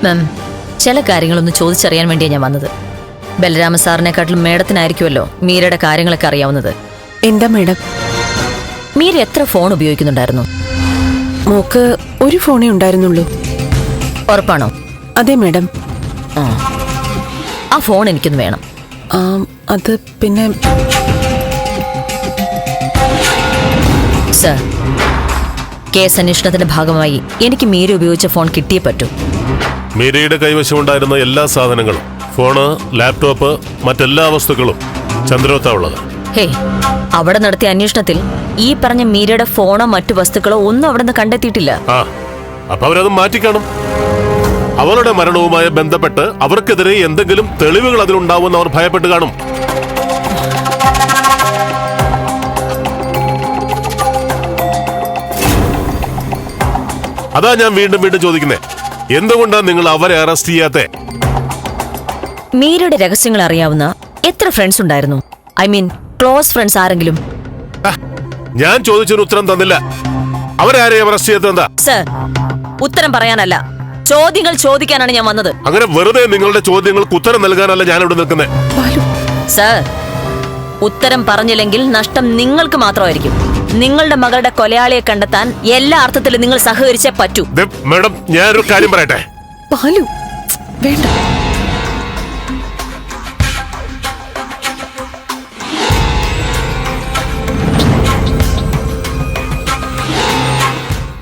മാം, ചില കാര്യങ്ങളൊന്ന് ചോദിച്ചറിയാൻ വേണ്ടിയാണ് ഞാൻ വന്നത്. ബലരാമ സാറിനെക്കാട്ടിലും മേഡത്തിനായിരിക്കുമല്ലോ മീരയുടെ കാര്യങ്ങളൊക്കെ അറിയാവുന്നത്. എന്താ മേഡം? മീര എത്ര ഫോൺ ഉപയോഗിക്കുന്നുണ്ടായിരുന്നു? മോക്ക് ഒരു ഫോണേ ഉണ്ടായിരുന്നുള്ളൂ. ഉറപ്പാണോ? അതെ മേഡം. ആ ഫോൺ എനിക്കൊന്ന് വേണം. അത് പിന്നെ സർ, കേസ് അന്വേഷണത്തിന്റെ ഭാഗമായി എനിക്ക് മീര ഉപയോഗിച്ച ഫോൺ കിട്ടിയേ പറ്റൂ. മീരയുടെ കൈവശമുണ്ടായിരുന്ന എല്ലാ സാധനങ്ങളും, ഫോണ്, ലാപ്ടോപ്പ്, മറ്റെല്ലാ വസ്തുക്കളും ചന്ദ്രോത്താ ഉള്ളത്. ഹേ, അവിടെ നടത്തിയ അന്വേഷണത്തിൽ ഈ പറഞ്ഞ മീരയുടെ ഫോണോ മറ്റു വസ്തുക്കളോ ഒന്നും അവിടെ നിന്ന് കണ്ടെത്തിയിട്ടില്ല. അപ്പൊ അവരത് മാറ്റിക്കാണും. അവളുടെ മരണവുമായി ബന്ധപ്പെട്ട് അവർക്കെതിരെ എന്തെങ്കിലും തെളിവുകൾ അതിലുണ്ടാവുമെന്ന് അവർ ഭയപ്പെട്ട് കാണും. അതാ ഞാൻ വീണ്ടും വീണ്ടും ചോദിക്കുന്നേ, എന്തുകൊണ്ടാ നിങ്ങൾ അവരെ അറസ്റ്റ് ചെയ്യാത്തെ? മീരയുടെ രഹസ്യങ്ങൾ അറിയാവുന്ന എത്ര ഫ്രണ്ട്സ് ഉണ്ടായിരുന്നു? ഐ മീൻ ക്ലോസ് ഫ്രണ്ട്സ് ആരെങ്കിലും? ഞാൻ ചോദിച്ചൊരു ഉത്തരം തന്നില്ല. അവരാരെയും അറസ്റ്റ് ചെയ്യാത്ത? സർ, ഉത്തരം പറയാനല്ല, ചോദ്യങ്ങൾ ചോദിക്കാനാണ് ഞാൻ വന്നത്. അങ്ങനെ വെറുതെ നിങ്ങളുടെ ചോദ്യങ്ങൾക്ക് ഉത്തരം നൽകാനല്ല ഞാൻ ഇവിടെ നിൽക്കുന്നത്. സർ, ഉത്തരം പറഞ്ഞില്ലെങ്കിൽ നഷ്ടം നിങ്ങൾക്ക് മാത്രമായിരിക്കും. നിങ്ങളുടെ മകളുടെ കൊലയാളിയെ കണ്ടെത്താൻ എല്ലാ അർത്ഥത്തിലും നിങ്ങൾ സഹകരിച്ചേ പറ്റൂ. മാഡം, ഞാനൊരു കാര്യം പറയട്ടെ. വേണ്ട.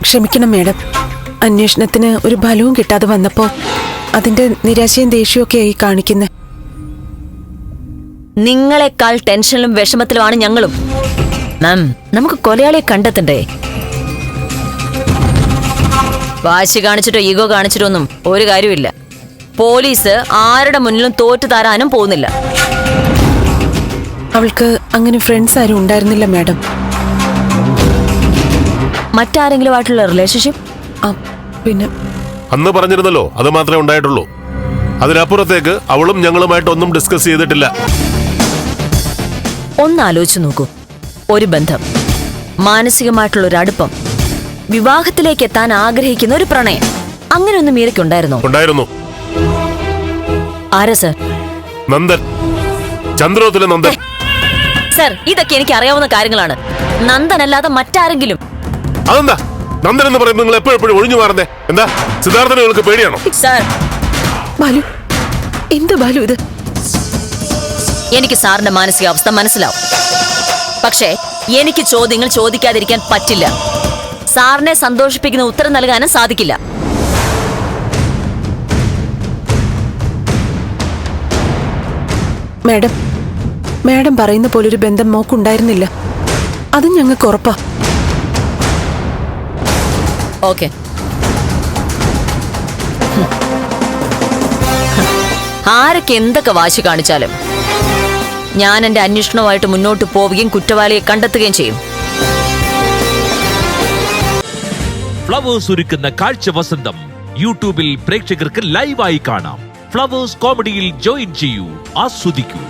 ക്ഷമിക്കണം മേഡം, അന്വേഷണത്തിന് ഒരു ഫലവും കിട്ടാതെ വന്നപ്പോ അതിന്റെ നിരാശയും ദേഷ്യവും ആയി കാണിക്കുന്നേ. നിങ്ങളെക്കാൾ ടെൻഷനിലും വിഷമത്തിലുമാണ് ഞങ്ങളും. മാം, നമുക്ക് കൊലയാളിയെ കണ്ടെത്തണ്ടേ? വാശി കാണിച്ചിട്ടോ ഈഗോ കാണിച്ചിട്ടോ ഒന്നും ഒരു കാര്യമില്ല. പോലീസ് ആരുടെ മുന്നിലും തോറ്റു തരാനും പോകുന്നില്ല. അവൾക്ക് അങ്ങനെ ഫ്രണ്ട്സ് ആരും ഉണ്ടായിരുന്നില്ല മാഡം. മറ്റാരെങ്കിലും ആയിട്ടുള്ള റിലേഷൻഷിപ്പ്? പിന്നെ അന്ന് പറഞ്ഞിരുന്നല്ലോ, അത് മാത്രമേ ഉണ്ടായിട്ടുള്ളൂ. അതിനപ്പുറത്തേക്ക് അവളും ഞങ്ങളുമായിട്ടൊന്നും ഡിസ്കസ് ചെയ്തിട്ടില്ല. ഒന്ന് ആലോചിച്ചു നോക്കൂ. ഒരു ബന്ധം, മാനസികമായിട്ടുള്ള ഒരു അടുപ്പം, വിവാഹത്തിലേക്ക് എത്താൻ ആഗ്രഹിക്കുന്ന ഒരു പ്രണയം, അങ്ങനെ ഒന്നും മീരയ്ക്കുണ്ടായിരുന്നോ? ഉണ്ടായിരുന്നു. ആരാ സർ? നന്ദൻ, ചന്ദ്രോത്തിലെ നന്ദൻ. സർ, ഇതൊക്കെ എനിക്ക് അറിയാവുന്ന കാര്യങ്ങളാണ്. നന്ദനല്ലാതെ മറ്റാരെങ്കിലും? അതെന്താ നന്ദൻ എന്ന് പറയുമ്പോൾ നിങ്ങൾ എപ്പോഴും ഒഴിഞ്ഞു മാറുന്നേ? എന്താ സിദ്ധാർത്ഥനെ നിങ്ങൾക്ക് പേടിയാണോ? സർ, ബാലു, എന്ത് ബാലു ഇത്? എനിക്ക് സാറിന്റെ മാനസികാവസ്ഥ മനസ്സിലാവും. പക്ഷേ എനിക്ക് ചോദ്യങ്ങൾ ചോദിക്കാതിരിക്കാൻ പറ്റില്ല. സാറിനെ സന്തോഷിപ്പിക്കുന്ന ഉത്തരം നൽകാനും സാധിക്കില്ല. മാഡം, മാഡം പറയുന്ന പോലൊരു ബന്ധം മോക്കുണ്ടായിരുന്നില്ല. അത് ഞങ്ങൾക്ക് ഉറപ്പാ. ഓക്കെ, ആരൊക്കെ എന്തൊക്കെ വാശി കാണിച്ചാലും ഞാൻ എന്റെ അന്വേഷണവുമായിട്ട് മുന്നോട്ട് പോവുകയും കുറ്റവാളിയെ കണ്ടെത്തുകയും ചെയ്യും. ഫ്ലവേഴ്സ് ഒരുക്കുന്ന കാഴ്ച വസന്തം യൂട്യൂബിൽ പ്രേക്ഷകർക്ക് ലൈവായി കാണാം. ഫ്ലവേഴ്സ് കോമഡിയിൽ ജോയിൻ ചെയ്യൂ, ആസ്വദിക്കൂ.